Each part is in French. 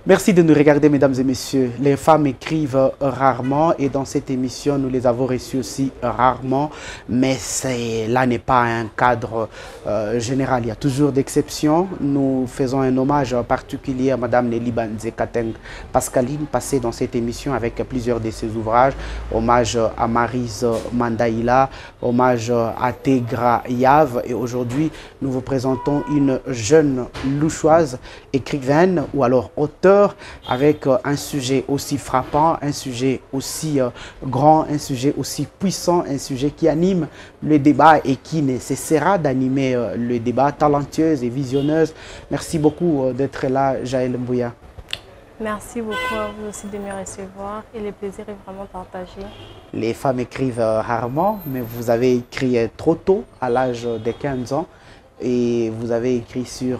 Merci de nous regarder, mesdames et messieurs. Les femmes écrivent rarement et dans cette émission, nous les avons reçues aussi rarement. Mais là n'est pas un cadre général. Il y a toujours d'exceptions. Nous faisons un hommage particulier à Madame Nelly Banzé Kateng Pascaline, passée dans cette émission avec plusieurs de ses ouvrages. Hommage à Maryse Mandaïla, hommage à Tegra Yav. Et aujourd'hui, nous vous présentons une jeune louchoise, écrivaine ou alors auteur, avec un sujet aussi frappant, un sujet aussi grand, un sujet aussi puissant, un sujet qui anime le débat et qui ne cessera d'animer le débat, talentueuse et visionneuse. Merci beaucoup d'être là, Jaël Mbouya. Merci beaucoup à vous aussi de me recevoir et le plaisir est vraiment partagé. Les femmes écrivent rarement, mais vous avez écrit trop tôt, à l'âge de 15 ans, et vous avez écrit sur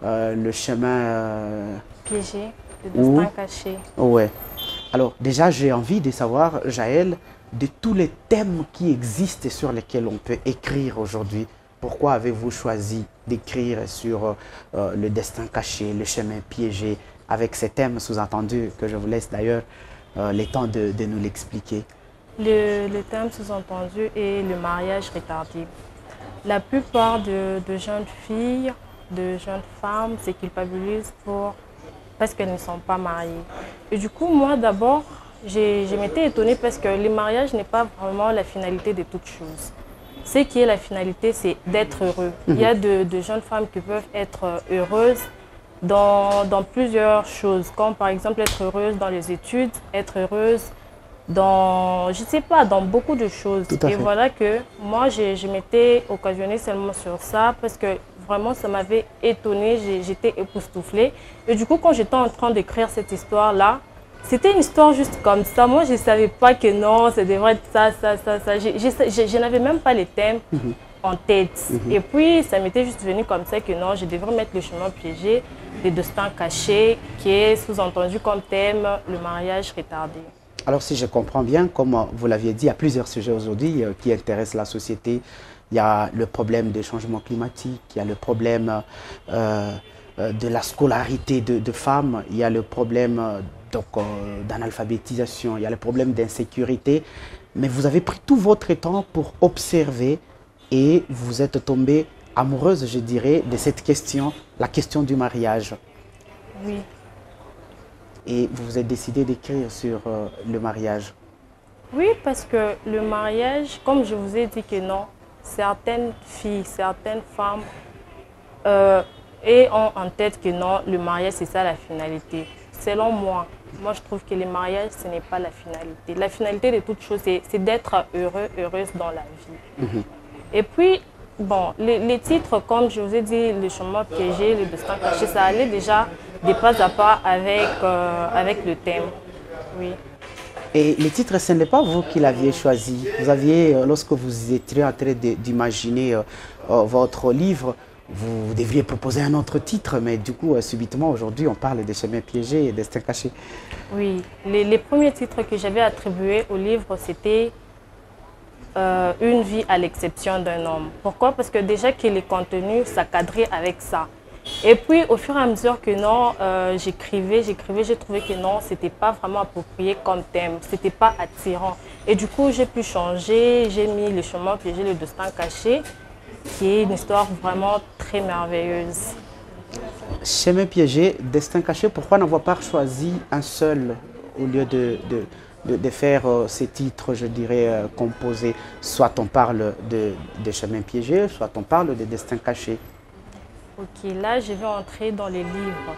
le chemin piégé, le destin caché. Ouais. Alors déjà, j'ai envie de savoir, Jaël, de tous les thèmes qui existent et sur lesquels on peut écrire aujourd'hui. Pourquoi avez-vous choisi d'écrire sur le destin caché, le chemin piégé, avec ces thèmes sous-entendus que je vous laisse d'ailleurs le temps de nous l'expliquer? Le thème sous-entendu est le mariage retardé. La plupart de jeunes filles, de jeunes femmes se culpabilisent parce qu'elles ne sont pas mariées. Et du coup, moi d'abord, je m'étais étonnée parce que le mariage n'est pas vraiment la finalité de toute chose. Ce qui est la finalité, c'est d'être heureux. Il y a de jeunes femmes qui peuvent être heureuses dans plusieurs choses, comme par exemple être heureuse dans les études, être heureuse dans, je ne sais pas, dans beaucoup de choses. Et voilà que moi, je m'étais occasionnée seulement sur ça parce que vraiment, ça m'avait étonnée, j'étais époustouflée. Et du coup, quand j'étais en train d'écrire cette histoire-là, c'était une histoire juste comme ça. Moi, je ne savais pas que non, ça devrait être ça. Je n'avais même pas les thèmes en tête. Et puis, ça m'était juste venu comme ça que non, je devrais mettre le chemin piégé, le destin caché, qui est sous-entendu comme thème le mariage retardé. Alors, si je comprends bien, comme vous l'aviez dit, il y a plusieurs sujets aujourd'hui qui intéressent la société. Il y a le problème des changements climatiques, il y a le problème de la scolarité de femmes, il y a le problème d'analphabétisation, il y a le problème d'insécurité. Mais vous avez pris tout votre temps pour observer et vous êtes tombée amoureuse, je dirais, de cette question, la question du mariage. Oui. Et vous vous êtes décidé d'écrire sur le mariage. Oui, parce que le mariage, comme je vous ai dit que non, certaines filles, certaines femmes ont en tête que non, le mariage c'est ça la finalité. Selon moi, je trouve que le mariage ce n'est pas la finalité. La finalité de toute chose c'est d'être heureux, heureuse dans la vie. Et puis, bon, les titres, comme je vous ai dit, le chemin piégé, le destin caché, ça allait déjà de pas à pas avec le thème. Oui. Et les titres, ce n'est pas vous qui l'aviez choisi. Vous aviez, lorsque vous étiez en train d'imaginer votre livre, vous devriez proposer un autre titre, mais du coup, subitement, aujourd'hui, on parle de chemin piégé et destin caché. Oui, les premiers titres que j'avais attribués au livre, c'était Une vie à l'exception d'un homme. Pourquoi? Parce que déjà que les contenus, ça cadrait avec ça. Et puis, au fur et à mesure que non, j'écrivais, j'ai trouvé que non, c'était pas vraiment approprié comme thème, c'était pas attirant. Et du coup, j'ai pu changer, j'ai mis le chemin piégé, le destin caché, qui est une histoire vraiment très merveilleuse. Chemin piégé, destin caché, pourquoi n'avoir pas choisi un seul au lieu de faire ces titres, je dirais, composés? Soit on parle de chemin piégé, soit on parle de destin caché. Ok, là je vais entrer dans les livres.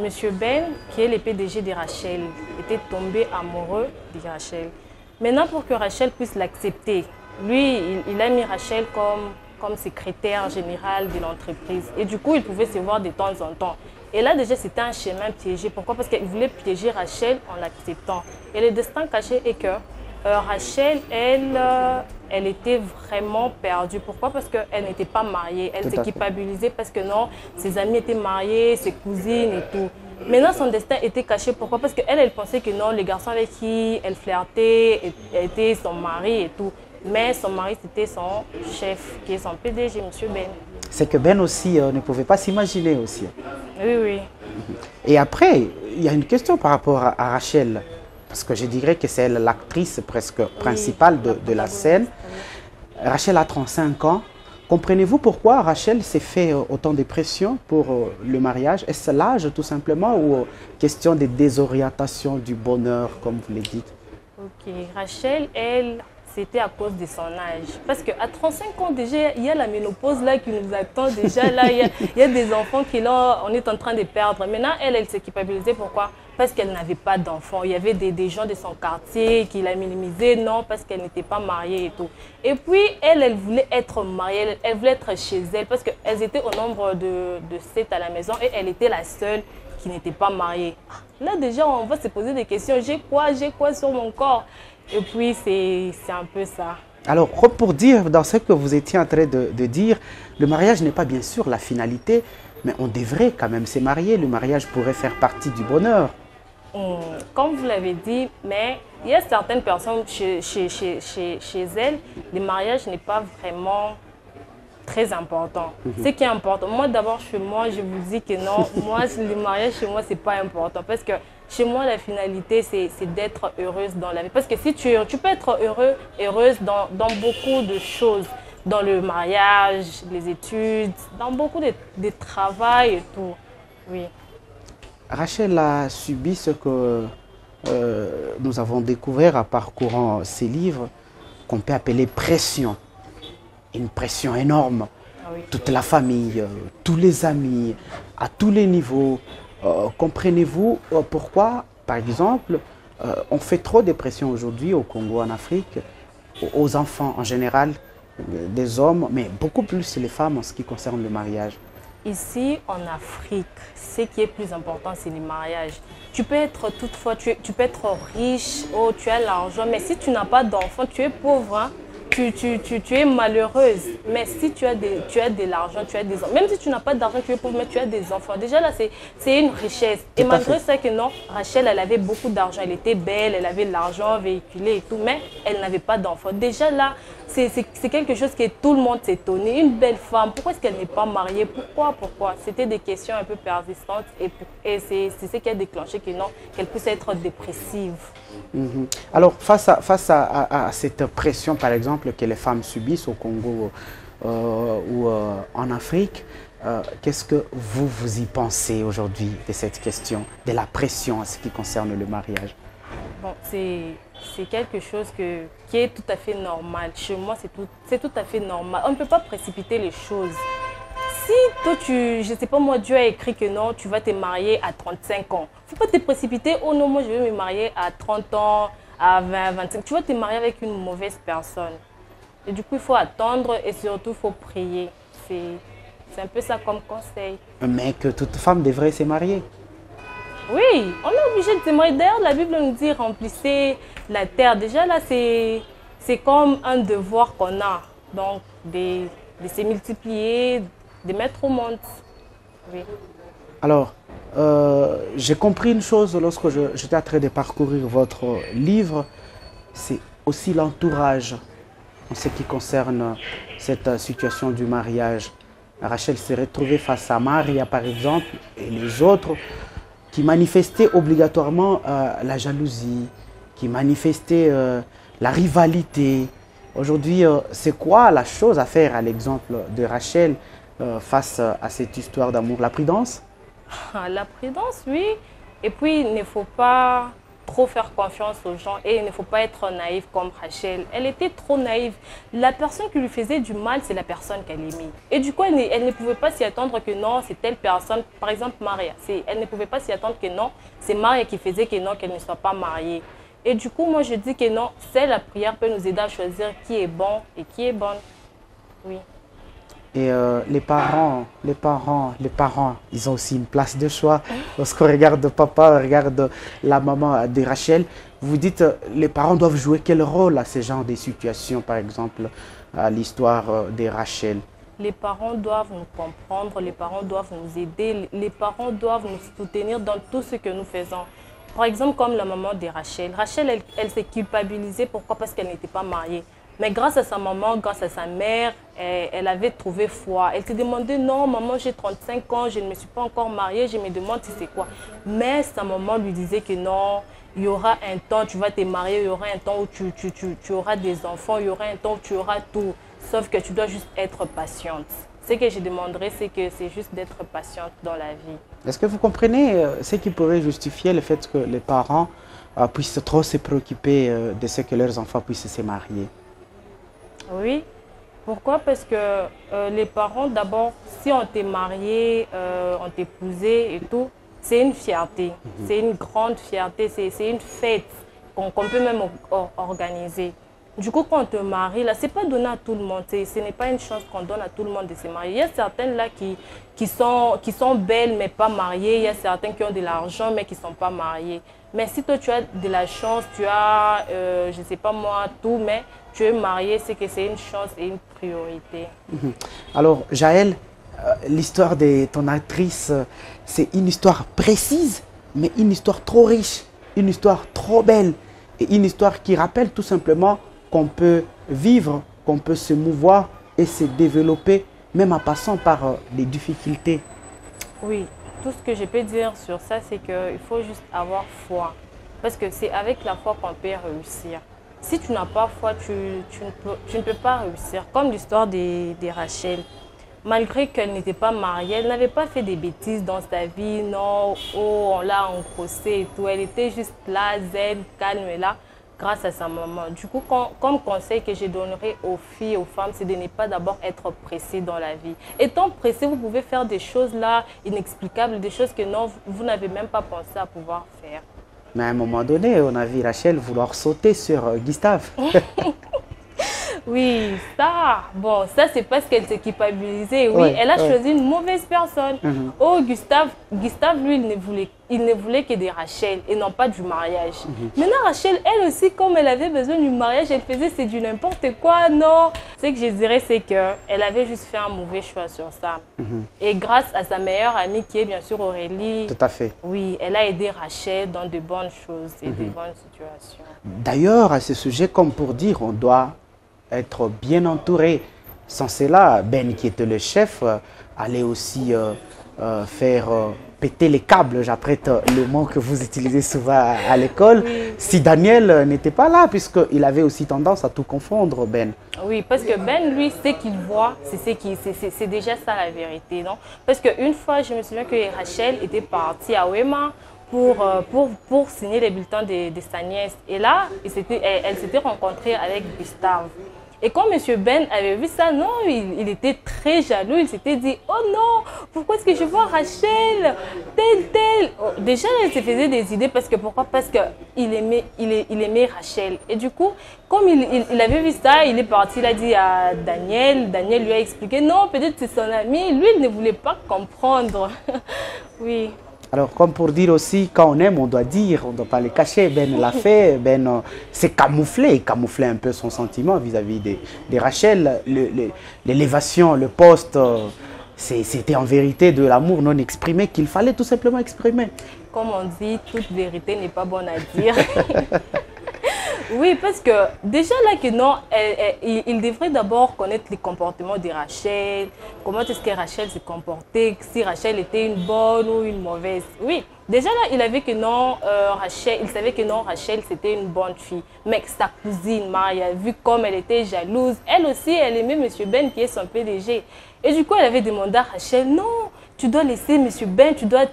Monsieur Ben, qui est le PDG de Rachel, était tombé amoureux de Rachel. Maintenant, pour que Rachel puisse l'accepter, lui, il a mis Rachel comme secrétaire général de l'entreprise. Et du coup, il pouvait se voir de temps en temps. Et là, déjà, c'était un chemin piégé. Pourquoi? Parce qu'il voulait piéger Rachel en l'acceptant. Et le destin caché est que Rachel, elle était vraiment perdue. Pourquoi? Parce qu'elle n'était pas mariée. Elle s'est culpabilisée parce que non, ses amis étaient mariés, ses cousines et tout. Maintenant, son destin était caché. Pourquoi? Parce qu'elle, elle pensait que non, le garçon avec qui elle flirtait était son mari et tout. Mais son mari, c'était son chef, qui est son PDG, M. Ben. C'est que Ben aussi ne pouvait pas s'imaginer aussi. Oui, oui. Et après, il y a une question par rapport à Rachel, parce que je dirais que c'est l'actrice presque principale de la scène. Oui. Rachel a 35 ans. Comprenez-vous pourquoi Rachel s'est fait autant de pression pour le mariage? Est-ce l'âge tout simplement ou question de désorientation du bonheur, comme vous le dites? Ok, Rachel, elle, c'était à cause de son âge. Parce qu'à 35 ans, déjà, il y a la ménopause là qui nous attend. Déjà, là, il y a des enfants qui, là, on est en train de perdre. Maintenant, elle s'est culpabilisée. Pourquoi? Parce qu'elle n'avait pas d'enfants. Il y avait des gens de son quartier qui la minimisaient. Non, parce qu'elle n'était pas mariée et tout. Et puis, elle voulait être mariée. Elle voulait être chez elle. Parce qu'elles étaient au nombre de 7 à la maison. Et elle était la seule qui n'était pas mariée. Là, déjà, on va se poser des questions. J'ai quoi sur mon corps? Et puis, c'est un peu ça. Alors, pour dire, dans ce que vous étiez en train de dire, le mariage n'est pas bien sûr la finalité, mais on devrait quand même se marier. Le mariage pourrait faire partie du bonheur. Comme vous l'avez dit, mais il y a certaines personnes chez elles, le mariage n'est pas vraiment très important. Ce qui est important, moi d'abord chez moi, je vous dis que non, moi le mariage chez moi c'est pas important parce que chez moi la finalité c'est d'être heureuse dans la vie. Parce que si tu peux être heureuse dans beaucoup de choses, dans le mariage, les études, dans beaucoup de travail et tout. Oui. Rachel a subi ce que nous avons découvert en parcourant ces livres, qu'on peut appeler pression. Une pression énorme. Ah oui. Toute la famille, tous les amis, à tous les niveaux. Comprenez-vous pourquoi, par exemple, on fait trop de pression aujourd'hui au Congo, en Afrique, aux enfants en général, des hommes, mais beaucoup plus les femmes en ce qui concerne le mariage? Ici, en Afrique, ce qui est plus important, c'est le mariage. Tu peux être toutefois, tu peux être riche, oh, tu as l'argent, mais si tu n'as pas d'enfant, tu es pauvre. Hein? Tu es malheureuse. Mais si tu as de l'argent, tu as des enfants. Même si tu n'as pas d'argent, tu es pauvre, mais tu as des enfants. Déjà là, c'est une richesse. Et malgré ça que non, Rachel, elle avait beaucoup d'argent. Elle était belle, elle avait de l'argent véhiculé et tout, mais elle n'avait pas d'enfants. Déjà là, c'est quelque chose que tout le monde s'étonnait. Une belle femme, pourquoi est-ce qu'elle n'est pas mariée? Pourquoi? C'était des questions un peu persistantes et c'est ce qui a déclenché que non, qu'elle puisse être dépressive. Alors, face à cette pression, par exemple, que les femmes subissent au Congo ou en Afrique, qu'est-ce que vous y pensez aujourd'hui de cette question, de la pression en ce qui concerne le mariage? Bon, c'est quelque chose qui est tout à fait normal. Chez moi, c'est tout à fait normal. On ne peut pas précipiter les choses. Si toi, je ne sais pas moi, Dieu a écrit que non, tu vas te marier à 35 ans. Il ne faut pas te précipiter. Oh non, moi, je vais me marier à 30 ans, à 20, 25. Tu vas te marier avec une mauvaise personne. Et du coup, il faut attendre et surtout, il faut prier. C'est un peu ça comme conseil. Mais que toute femme devrait se marier. Oui, on est obligé de se marier. D'ailleurs, la Bible nous dit remplissez la terre. Déjà là, c'est comme un devoir qu'on a. Donc, de se multiplier, de mettre au monde. Oui. Alors, j'ai compris une chose lorsque j'étais en train de parcourir votre livre, c'est aussi l'entourage en ce qui concerne cette situation du mariage. Rachel s'est retrouvée face à Maria, par exemple, et les autres qui manifestaient obligatoirement la jalousie, qui manifestaient la rivalité. Aujourd'hui, c'est quoi la chose à faire à l'exemple de Rachel face à cette histoire d'amour? La prudence? La prudence, oui. Et puis, il ne faut pas trop faire confiance aux gens et il ne faut pas être naïf comme Rachel. Elle était trop naïve. La personne qui lui faisait du mal, c'est la personne qu'elle aimait. Et du coup, elle ne pouvait pas s'y attendre que non, c'est telle personne. Par exemple, Maria. Elle ne pouvait pas s'y attendre que non, c'est Maria qui faisait que non, qu'elle ne soit pas mariée. Et du coup, moi, je dis que non, c'est la prière peut nous aider à choisir qui est bon et qui est bonne. Oui. Et les parents, ils ont aussi une place de choix. Lorsqu'on regarde papa, on regarde la maman de Rachel, vous dites les parents doivent jouer quel rôle à ce genre de situations, par exemple, à l'histoire de Rachel? Les parents doivent nous comprendre, les parents doivent nous aider, les parents doivent nous soutenir dans tout ce que nous faisons. Par exemple, comme la maman de Rachel. Rachel, elle s'est culpabilisée. Pourquoi? Parce qu'elle n'était pas mariée. Mais grâce à sa maman, grâce à sa mère, elle avait trouvé foi. Elle s'est demandé, non, maman, j'ai 35 ans, je ne me suis pas encore mariée, je me demande si c'est quoi. Mais sa maman lui disait que non, il y aura un temps, tu vas te marier, il y aura un temps où tu auras des enfants, il y aura un temps où tu auras tout. Sauf que tu dois juste être patiente. Ce que je demanderais, c'est que c'est juste d'être patiente dans la vie. Est-ce que vous comprenez ce qui pourrait justifier le fait que les parents puissent trop se préoccuper de ce que leurs enfants puissent se marier? Oui. Pourquoi? Parce que les parents, d'abord, si on t'est marié, on t'est épousé et tout, c'est une fierté. C'est une grande fierté, c'est une fête qu'on peut même organiser. Du coup, quand on te marie, là, ce n'est pas donné à tout le monde. Ce n'est pas une chance qu'on donne à tout le monde de se marier. Il y a certaines là qui sont belles mais pas mariées. Il y a certaines qui ont de l'argent mais qui ne sont pas mariées. Mais si toi, tu as de la chance, tu as, je ne sais pas moi, tout, mais tu es marié, c'est que c'est une chance et une priorité. Alors, Jaël, l'histoire de ton actrice, c'est une histoire précise, mais une histoire trop riche, une histoire trop belle et une histoire qui rappelle tout simplement qu'on peut vivre, qu'on peut se mouvoir et se développer, même en passant par les difficultés. Oui, tout ce que je peux dire sur ça, c'est qu'il faut juste avoir foi. Parce que c'est avec la foi qu'on peut réussir. Si tu n'as pas foi, tu ne peux pas réussir. Comme l'histoire de Rachel. Malgré qu'elle n'était pas mariée, elle n'avait pas fait des bêtises dans sa vie. Non, oh, on l'a engrossée et tout. Elle était juste là, zen, calme et là, grâce à sa maman. Du coup, comme conseil que je donnerais aux filles, aux femmes, c'est de ne pas d'abord être pressé dans la vie. Étant pressé, vous pouvez faire des choses là inexplicables, des choses que non, vous n'avez même pas pensé à pouvoir faire. Mais à un moment donné, on a vu Rachel vouloir sauter sur Gustave. Oui, ça, bon, ça c'est parce qu'elle s'est culpabilisée. Oui, elle a choisi une mauvaise personne. Oh, Gustave, lui, il ne voulait que des Rachel et non pas du mariage. Maintenant, Rachel, elle aussi, comme elle avait besoin du mariage, elle faisait c'est du n'importe quoi. Non, ce que je dirais, c'est qu'elle avait juste fait un mauvais choix sur ça. Et grâce à sa meilleure amie, qui est bien sûr Aurélie, tout à fait. Oui, elle a aidé Rachel dans de bonnes choses et de bonnes situations. D'ailleurs, à ce sujet, comme pour dire, on doit être bien entouré. Sans cela, Ben, qui était le chef, allait aussi faire péter les câbles. J'apprête le mot que vous utilisez souvent à l'école. Oui. Si Daniel n'était pas là, puisqu'il avait aussi tendance à tout confondre, Ben. Oui, parce que Ben, lui, ce qu'il voit, c'est déjà ça la vérité, non? Parce qu'une fois, je me souviens que Rachel était partie à Wema pour signer les bulletins de sa nièce. Et là, elle s'était rencontrée avec Gustave. Et quand M. Ben avait vu ça, non, il était très jaloux. Il s'était dit, oh non, pourquoi est-ce que je vois Rachel, telle. Oh, déjà, il se faisait des idées. Pourquoi? Parce qu'il aimait Rachel. Et du coup, comme il avait vu ça, il est parti, il a dit à Daniel. Daniel lui a expliqué, non, peut-être c'est son ami. Lui, il ne voulait pas comprendre. Oui. Alors, comme pour dire aussi, quand on aime, on doit dire, on ne doit pas les cacher. Ben l'a fait, Ben s'est camouflé, camouflé un peu son sentiment vis-à-vis de Rachel. L'élévation, le poste, c'était en vérité de l'amour non exprimé qu'il fallait tout simplement exprimer. Comme on dit, toute vérité n'est pas bonne à dire. Oui, parce que déjà là que non, il devrait d'abord connaître les comportements de Rachel, comment est-ce que Rachel se comportait, si Rachel était une bonne ou une mauvaise. Oui, déjà là, il savait que non, Rachel c'était une bonne fille. Mais sa cousine Maria, vu comme elle était jalouse, elle aussi, elle aimait M. Ben qui est son PDG. Et du coup, elle avait demandé à Rachel, non, tu dois laisser M. Ben, tu dois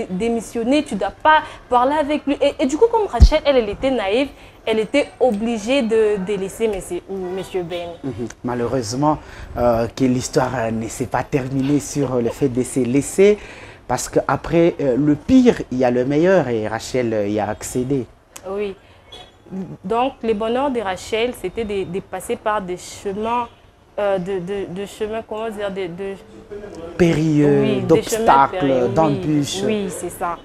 démissionner, tu ne dois pas parler avec lui. Et du coup, comme Rachel, elle était naïve, elle était obligée de laisser M. Ben. Malheureusement, que l'histoire ne s'est pas terminée sur le fait de se laisser, parce qu'après le pire, il y a le meilleur et Rachel y a accédé. Oui. Donc, le bonheur de Rachel, c'était de passer par des chemins, comment dire, périlleux, oui, d'obstacles, d'embûches. Oui, c'est ça.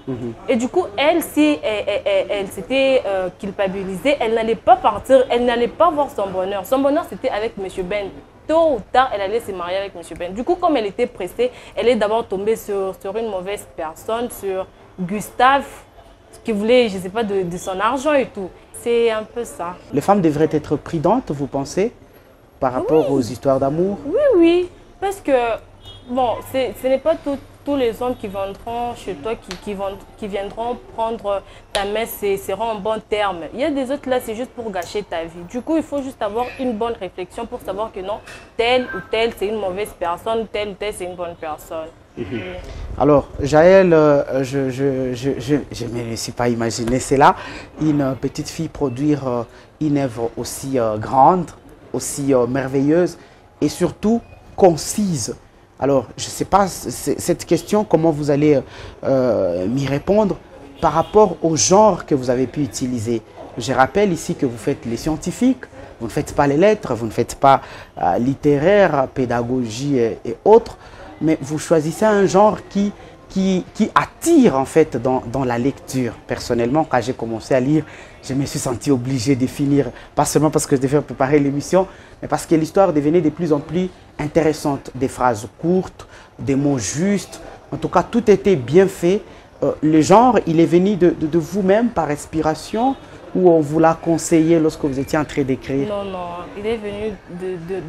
Et du coup, elle, si elle s'était culpabilisée, elle n'allait pas partir, elle n'allait pas voir son bonheur. Son bonheur, c'était avec M. Ben. Tôt ou tard, elle allait se marier avec M. Ben. Du coup, comme elle était pressée, elle est d'abord tombée sur une mauvaise personne, sur Gustave, qui voulait, je ne sais pas, de son argent et tout. C'est un peu ça. Les femmes devraient être prudentes, vous pensez? par rapport aux histoires d'amour? Oui, oui. Parce que, bon, ce n'est pas tous les hommes qui viendront chez toi, qui viendront prendre ta main, seront en bon terme. Il y a des autres là, c'est juste pour gâcher ta vie. Du coup, il faut juste avoir une bonne réflexion pour savoir que non, tel ou tel, c'est une mauvaise personne, tel ou tel, c'est une bonne personne. Oui. Alors, Jaël, je ne me suis pas imaginé cela. Une petite fille produire une œuvre aussi grande, aussi merveilleuse et surtout concise. Alors, je ne sais pas, cette question, comment vous allez m'y répondre par rapport au genre que vous avez pu utiliser. Je rappelle ici que vous faites les scientifiques, vous ne faites pas les lettres, vous ne faites pas littéraire, pédagogie et autres, mais vous choisissez un genre qui attire en fait dans la lecture. Personnellement, quand j'ai commencé à lire, je me suis senti obligé de finir, pas seulement parce que je devais préparer l'émission, mais parce que l'histoire devenait de plus en plus intéressante. Des phrases courtes, des mots justes, en tout cas tout était bien fait. Le genre, il est venu de vous-même par inspiration ou on vous l'a conseillé lorsque vous étiez en train d'écrire? Non, non, il est venu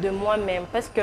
de moi-même parce que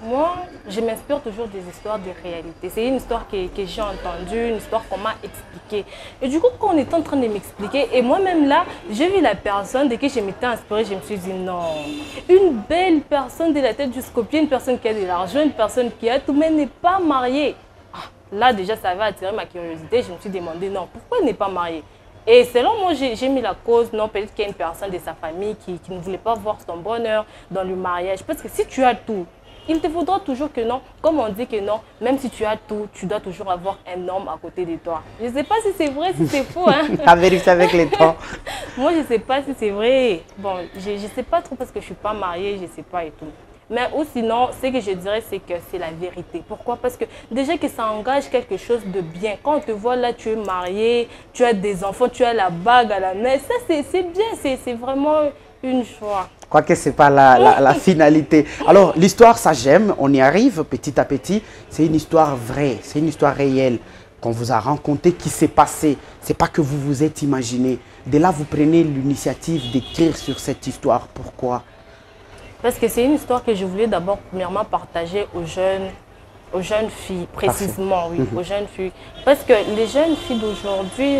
moi, je m'inspire toujours des histoires de réalité. C'est une histoire que j'ai entendue, une histoire qu'on m'a expliquée. Et du coup, quand on était en train de m'expliquer, et moi-même là, j'ai vu la personne, dès que je m'étais inspirée, je me suis dit non. Une belle personne de la tête jusqu'aux pieds, une personne qui a de l'argent, une personne qui a tout, mais n'est pas mariée. Ah, là, déjà, ça va attirer ma curiosité. Je me suis demandé non, pourquoi elle n'est pas mariée? Et selon moi, j'ai mis la cause, non, peut-être qu'il y a une personne de sa famille qui ne voulait pas voir son bonheur dans le mariage. Parce que si tu as tout, il te faudra toujours que non, comme on dit que non, même si tu as tout, tu dois toujours avoir un homme à côté de toi. Je ne sais pas si c'est vrai, si c'est faux. Hein. À vérifier avec les temps. Moi, je ne sais pas si c'est vrai. Bon, je ne sais pas trop parce que je ne suis pas mariée, je ne sais pas et tout. Mais ou sinon, ce que je dirais, c'est que c'est la vérité. Pourquoi? Parce que déjà que ça engage quelque chose de bien. Quand on te voit là, tu es marié, tu as des enfants, tu as la bague à la main, ça c'est bien, c'est vraiment une joie. Quoique ce n'est pas la finalité. Alors, l'histoire, ça j'aime, on y arrive petit à petit. C'est une histoire vraie, c'est une histoire réelle qu'on vous a racontée, qui s'est passée. Ce n'est pas que vous vous êtes imaginé. De là, vous prenez l'initiative d'écrire sur cette histoire. Pourquoi? Parce que c'est une histoire que je voulais d'abord, premièrement, partager aux jeunes filles, précisément, oui, aux jeunes filles. Parce que les jeunes filles d'aujourd'hui,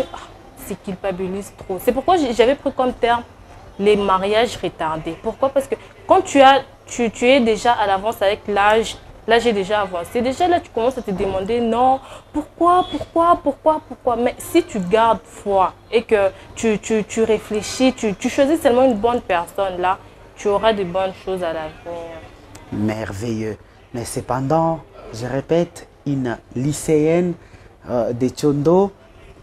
c'est culpabilisent trop. C'est pourquoi j'avais pris comme terme les mariages retardés. Pourquoi? Parce que quand tu es déjà à l'avance avec l'âge, là j'ai déjà avancé, déjà là tu commences à te demander non, pourquoi? Mais si tu gardes foi et que tu réfléchis, tu choisis seulement une bonne personne là, tu auras de bonnes choses à l'avenir. Merveilleux. Mais cependant, je répète, une lycéenne de Tchondo,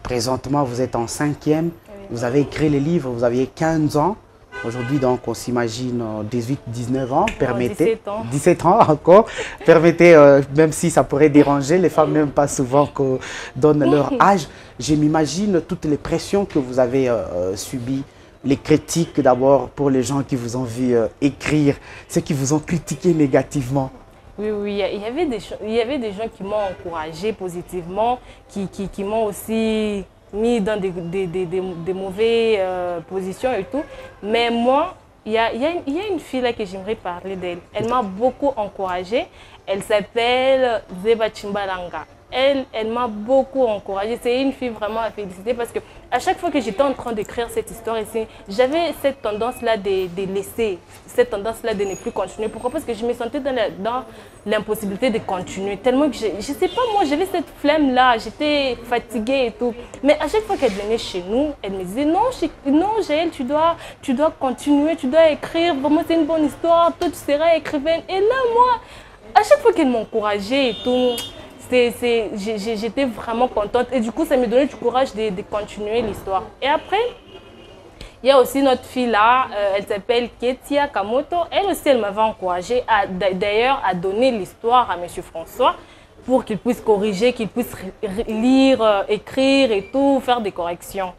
présentement vous êtes en 5e, vous avez écrit les livres, vous aviez 15 ans. Aujourd'hui, donc, on s'imagine 18-19 ans. Permettez, 17 ans. 17 ans encore. Permettez, même si ça pourrait déranger, les femmes n'aiment pas souvent qu'on donne leur âge. Je m'imagine toutes les pressions que vous avez subies. Les critiques d'abord pour les gens qui vous ont vu écrire, ceux qui vous ont critiqué négativement. Oui, oui, il y avait des gens qui m'ont encouragé positivement, qui m'ont aussi mis dans des mauvaises positions et tout. Mais moi, il y a une fille là que j'aimerais parler d'elle. Elle m'a beaucoup encouragée. Elle s'appelle Zeba Chimbalanga. Elle m'a beaucoup encouragée. C'est une fille vraiment à féliciter parce que à chaque fois que j'étais en train d'écrire cette histoire ici, j'avais cette tendance-là de laisser, cette tendance-là de ne plus continuer. Pourquoi? Parce que je me sentais dans l'impossibilité de continuer. Tellement que je ne sais pas, moi, j'avais cette flemme-là, j'étais fatiguée et tout. Mais à chaque fois qu'elle venait chez nous, elle me disait non, Jaël, tu dois continuer, tu dois écrire. Vraiment, c'est une bonne histoire, toi, tu seras écrivaine. Et là, moi, à chaque fois qu'elle m'encourageait et tout, j'étais vraiment contente et du coup ça me donnait du courage de continuer l'histoire. Et après, il y a aussi notre fille là, elle s'appelle Ketia Kamoto. Elle aussi, elle m'avait encouragée d'ailleurs à donner l'histoire à Monsieur François pour qu'il puisse corriger, qu'il puisse lire, écrire et tout, faire des corrections.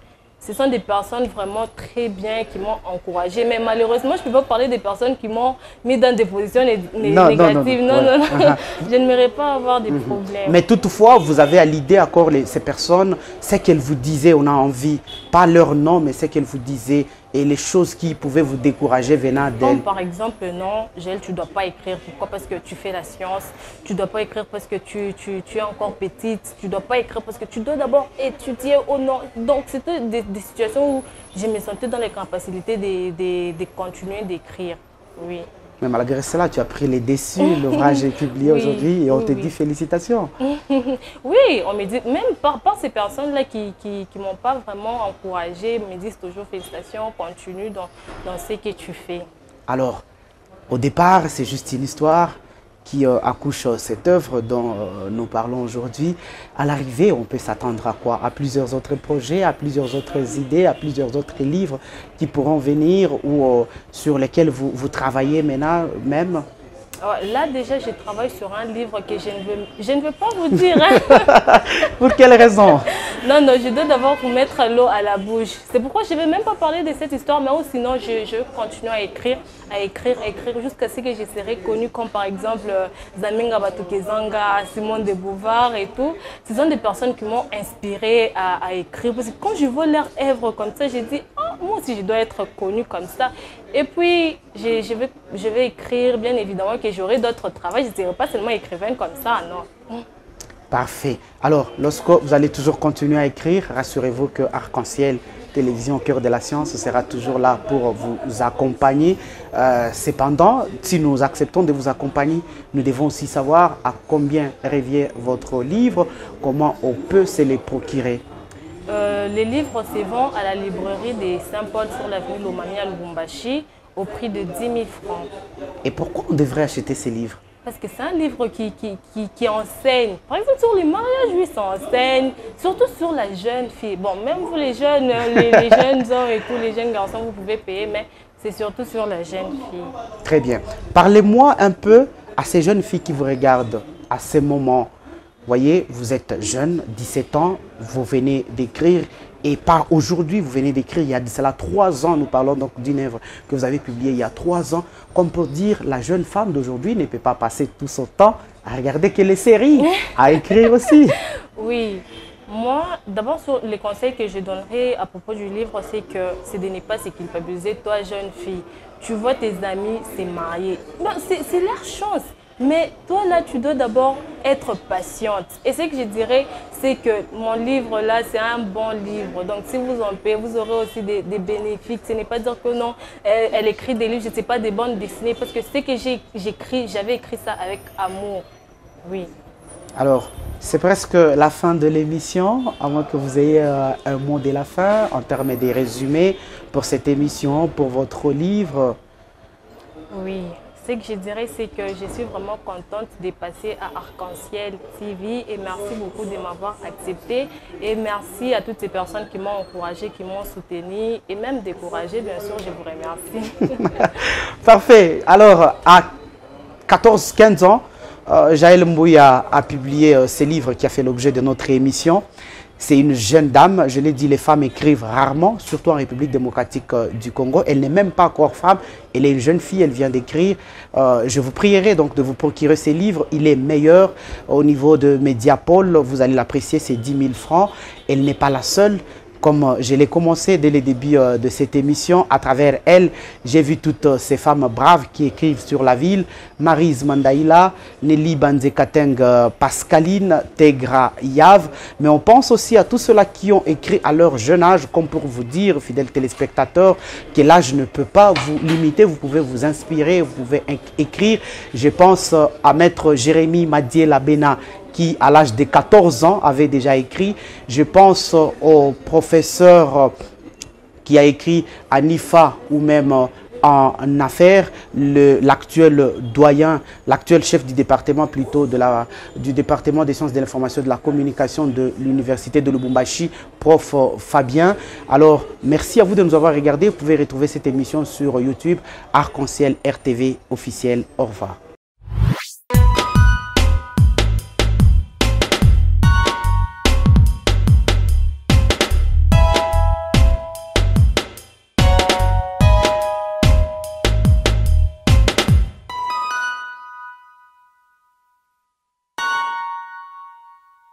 Ce sont des personnes vraiment très bien qui m'ont encouragée. Mais malheureusement, je ne peux pas parler des personnes qui m'ont mis dans des positions négatives. Non. Je n'aimerais pas avoir des problèmes. Mais toutefois, vous avez à l'idée encore ces personnes, ce qu'elles vous disaient, on a envie, pas leur nom, mais ce qu'elles vous disaient, et les choses qui pouvaient vous décourager venant d'elle? Comme par exemple, non, Gel, tu ne dois pas écrire. Pourquoi? Parce que tu fais la science. Tu ne dois pas écrire parce que tu es encore petite. Tu ne dois pas écrire parce que tu dois d'abord étudier au nom. Donc, c'était des situations où je me sentais dans l'incapacité de continuer d'écrire. Oui. Mais malgré cela, tu as pris les déçus, l'ouvrage est publié aujourd'hui et on te dit félicitations. Oui, on me dit, même par ces personnes-là qui m'ont pas vraiment encouragée, me disent toujours félicitations, continue dans ce que tu fais. Alors, au départ, c'est juste une histoire qui accouche cette œuvre dont nous parlons aujourd'hui. À l'arrivée, on peut s'attendre à quoi? À plusieurs autres projets, à plusieurs autres idées, à plusieurs autres livres qui pourront venir ou sur lesquels vous travaillez maintenant même? Là, déjà, je travaille sur un livre que je ne veux pas vous dire. Hein. Pour quelle raison? Non, je dois d'abord vous mettre l'eau à la bouche. C'est pourquoi je ne vais même pas parler de cette histoire, mais sinon, je continue à écrire jusqu'à ce que je serai connue, comme par exemple Zaminga Batukezanga, Simone de Beauvoir et tout. Ce sont des personnes qui m'ont inspirée à écrire. Parce que quand je vois leur œuvre comme ça, j'ai dit, oh, moi aussi, je dois être connue comme ça. Et puis, je vais écrire, bien évidemment, que j'aurai d'autres travaux. Je ne serai pas seulement écrivaine comme ça, non. Parfait. Alors, lorsque vous allez toujours continuer à écrire, rassurez-vous que Arc-en-Ciel Télévision Cœur de la Science sera toujours là pour vous accompagner. Cependant, si nous acceptons de vous accompagner, nous devons aussi savoir à combien revient votre livre, comment on peut se les procurer. Les livres se vendent à la librairie de Saint-Paul sur l'avenue Lomami à Lubumbashi au prix de 10 000 francs. Et pourquoi on devrait acheter ces livres? Parce que c'est un livre qui enseigne. Par exemple, sur les mariages, oui, ça enseigne. Surtout sur la jeune fille. Bon, même vous les jeunes, les jeunes hommes et tous les jeunes garçons, vous pouvez payer, mais c'est surtout sur la jeune fille. Très bien. Parlez-moi un peu à ces jeunes filles qui vous regardent à ces moments. Voyez, vous êtes jeune, 17 ans, vous venez d'écrire. Et pas aujourd'hui, vous venez d'écrire, il y a de cela 3 ans, nous parlons donc d'une œuvre que vous avez publiée il y a 3 ans. Comme pour dire, la jeune femme d'aujourd'hui ne peut pas passer tout son temps à regarder que les séries, à écrire aussi. Oui, moi, d'abord, les conseils que je donnerais à propos du livre, c'est de ne pas se culpabiliser, toi, jeune fille. Tu vois tes amis se marier. C'est leur chance. Mais toi, là, tu dois d'abord être patiente. Et ce que je dirais, c'est que mon livre, là, c'est un bon livre. Donc, si vous en payez, vous aurez aussi des bénéfices. Ce n'est pas dire que non, elle écrit des livres, je ne sais pas, des bandes dessinées. Parce que ce que j'avais écrit ça avec amour. Oui. Alors, c'est presque la fin de l'émission, à moins que vous ayez un mot de la fin en termes de résumé pour cette émission, pour votre livre. Oui. Ce que je dirais, c'est que je suis vraiment contente de passer à Arc-en-Ciel TV et merci beaucoup de m'avoir accepté et merci à toutes ces personnes qui m'ont encouragée, qui m'ont soutenue et même découragée, bien sûr, je vous remercie. Parfait. Alors, à 14-15 ans, Jaël Mbouya a publié ce livre qui a fait l'objet de notre émission. C'est une jeune dame, je l'ai dit, les femmes écrivent rarement, surtout en République démocratique du Congo. Elle n'est même pas encore femme, elle est une jeune fille, elle vient d'écrire. Je vous prierai donc de vous procurer ces livres. Il est meilleur au niveau de Mediapol, vous allez l'apprécier, c'est 10 000 francs. Elle n'est pas la seule. Comme je l'ai commencé dès le début de cette émission, à travers elle, j'ai vu toutes ces femmes braves qui écrivent sur la ville. Maryse Mandaïla, Nelly Banzekateng, Pascaline, Tegra Yav. Mais on pense aussi à tous ceux-là qui ont écrit à leur jeune âge, comme pour vous dire, fidèles téléspectateurs, que l'âge ne peut pas vous limiter. Vous pouvez vous inspirer, vous pouvez écrire. Je pense à Maître Jérémy Madiela Bena, qui, à l'âge de 14 ans, avait déjà écrit. Je pense au professeur qui a écrit à NIFA ou même en affaires, l'actuel doyen, l'actuel chef du département plutôt du département des sciences de l'information et de la communication de l'université de Lubumbashi, prof Fabien. Alors, merci à vous de nous avoir regardé. Vous pouvez retrouver cette émission sur YouTube, Arc-en-Ciel RTV officiel. Au revoir.